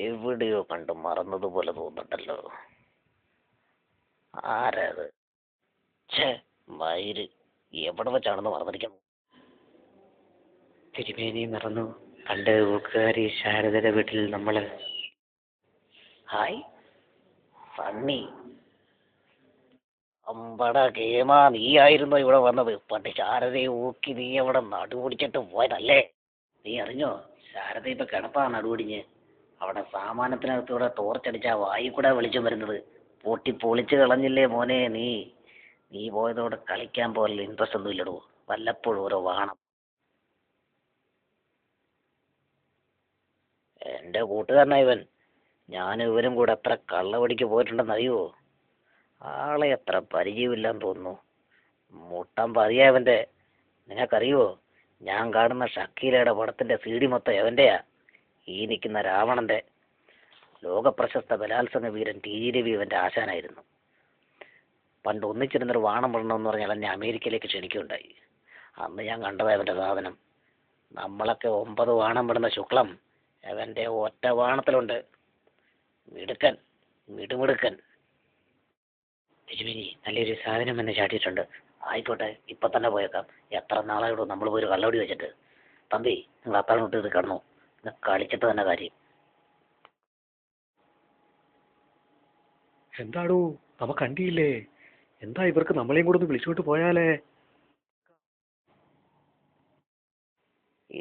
എവിടെയോ കണ്ട് മറന്നതുപോലെ തോന്നട്ടല്ലോ. ആരത്? ഛേ, മയില് എവിടെ വെച്ചാണെന്ന് മറന്നിരിക്കുന്നു. തിരുമേനി മറന്നു. പണ്ട് ഊക്കുകാരി ശാരദയുടെ വീട്ടിൽ നമ്മള്. ഹായ് സണ്ണി. അമ്പട കേമ, നീ ആയിരുന്നോ ഇവിടെ വന്നത്? പണ്ട് ശാരദയെ ഊക്കി നീ അവിടെ നടുപിടിച്ചിട്ട് പോയതല്ലേ? നീ അറിഞ്ഞോ, ശാരദ ഇപ്പൊ കിടപ്പാ നടുപിടിഞ്ഞ്. അവിടെ സാമാനത്തിനകത്തൂടെ ടോർച്ചടിച്ചാ വായി കൂടെ വെളിച്ചം വരുന്നത്. പൊട്ടി പൊളിച്ച് കളഞ്ഞില്ലേ മോനെ നീ. നീ പോയതോടെ കളിക്കാൻ പോലെ ഇൻട്രസ്റ്റ് ഒന്നും ഇല്ലടോ. വല്ലപ്പോഴും ഓരോ വാണം. എൻ്റെ കൂട്ടുകാരനാ ഇവൻ. ഞാനും ഇവരും കൂടെ എത്ര കള്ളവടിക്ക് പോയിട്ടുണ്ടെന്ന് അറിയുമോ? ആളെ എത്ര പരിചയമില്ലാന്ന് തോന്നുന്നു. മുട്ടം പതിയാ ഇവൻ്റെ. നിനക്കറിയുമോ, ഞാൻ കാണുന്ന ഷക്കീലയുടെ പടത്തിൻ്റെ CD മൊത്തം എവൻ്റെയാ. ഈ നിൽക്കുന്ന രാവണൻ്റെ. ലോകപ്രശസ്ത ബലാത്സംഗ വീരൻ TG രവി ഇവൻ്റെ ആശാനായിരുന്നു. പണ്ട് ഒന്നിച്ചിരുന്നൊരു വാണം വിടണമെന്ന് പറഞ്ഞാൽ എന്നെ അമേരിക്കയിലേക്ക് ക്ഷണിക്കുകയുണ്ടായി. അന്ന് ഞാൻ കണ്ടതാ ഇവൻ്റെ സാധനം. നമ്മളൊക്കെ 9 വാണം വിടുന്ന ശുക്ലം അവൻ്റെ ഒറ്റ വാണത്തിലുണ്ട്. മിടുക്കൻ, മിടുമിടുക്കൻ. തിരുമേനി, നല്ലൊരു സാധനം എന്നെ ചാട്ടിയിട്ടുണ്ട്. ആയിക്കോട്ടെ, ഇപ്പം തന്നെ പോയേക്കാം. എത്ര നാളായിടോ നമ്മൾ പോയി ഒരു കള്ളവടി വെച്ചിട്ട്. തമ്പി, നിങ്ങൾ അത്താഴം ഇട്ട് ഇത് കിടന്നു. ഇന്ന് കളിച്ചിട്ട് തന്നെ കാര്യം. എന്താടൂ, നമ്മ കണ്ടിയില്ലേ? എന്താ ഇവർക്ക് നമ്മളെയും കൂടെ ഒന്ന് വിളിച്ചോട്ട് പോയാലേ?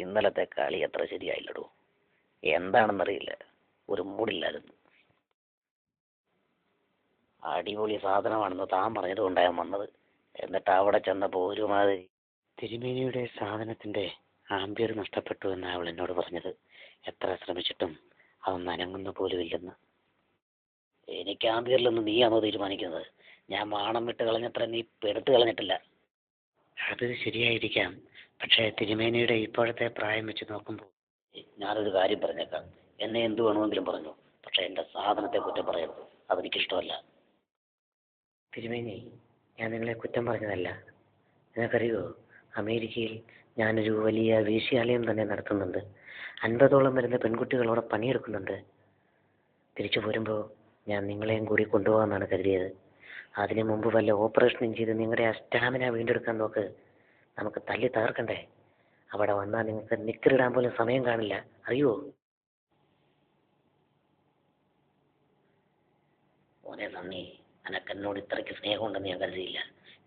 ഇന്നലത്തെ കളി അത്ര ശരിയായില്ലടോ. എന്താണെന്നറിയില്ല, ഒരു മൂടില്ലായിരുന്നു. അടിപൊളി സാധനമാണെന്ന് താൻ പറഞ്ഞത് കൊണ്ടാണ് ഞാൻ വന്നത്. എന്നിട്ട് അവിടെ ചെന്നപ്പോൾ ഒരുമാതിരി. തിരുമേനിയുടെ സാധനത്തിന്റെ ആംബിയർ നഷ്ടപ്പെട്ടു എന്നാണ് അവൾ എന്നോട് പറഞ്ഞത്. എത്ര ശ്രമിച്ചിട്ടും അതൊന്നും അനങ്ങുന്ന പോലും ഇല്ലെന്ന്. എനിക്ക് ആംബിയറിലൊന്നും നീയാണോ തീരുമാനിക്കുന്നത്? ഞാൻ വാണം വിട്ട് കളഞ്ഞത്ര നീ പെടുത്ത് കളഞ്ഞിട്ടില്ല. അത് ശരിയായിരിക്കാം, പക്ഷേ തിരുമേനിയുടെ ഇപ്പോഴത്തെ പ്രായം വെച്ച് നോക്കുമ്പോൾ. ഞാനൊരു കാര്യം പറഞ്ഞേക്കാം. എന്നെ എന്ത് വേണമെങ്കിലും പറഞ്ഞു, പക്ഷെ എൻ്റെ സാധനത്തെ കുറ്റം പറയരുത്. അതെനിക്കിഷ്ടമല്ല. തിരുമേനി, ഞാൻ നിങ്ങളെ കുറ്റം പറഞ്ഞതല്ല. നിങ്ങൾക്കറിയുമോ, അമേരിക്കയിൽ ഞാനൊരു വലിയ വേശ്യാലയം തന്നെ നടത്തുന്നുണ്ട്. 50ഓളം വരുന്ന പെൺകുട്ടികളോടെ പണിയെടുക്കുന്നുണ്ട്. തിരിച്ചു പോരുമ്പോൾ ഞാൻ നിങ്ങളെയും കൂടി കൊണ്ടുപോകാമെന്നാണ് കരുതിയത്. അതിനു മുമ്പ് വല്ല ഓപ്പറേഷനും ചെയ്ത് നിങ്ങളുടെ ആ സ്റ്റാമിന വീണ്ടെടുക്കാൻ നോക്ക്. നമുക്ക് തല്ലി തകർക്കണ്ടേ? അവിടെ വന്നാൽ നിങ്ങൾക്ക് നിക്കറിടാൻ പോലും സമയം കാണില്ല, അറിയുമോ? മോനെ നന്ദി. എനക്ക് എന്നോട് ഇത്രയ്ക്ക് സ്നേഹമുണ്ടെന്ന് ഞാൻ കരുതിയില്ല.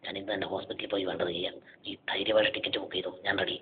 ഞാൻ ഇന്ന് തന്നെ ഹോസ്പിറ്റലിൽ പോയി വേണ്ടത് ചെയ്യാം. നീ ധൈര്യമായിട്ട് ടിക്കറ്റ് ബുക്ക് ചെയ്തു, ഞാൻ റെഡി.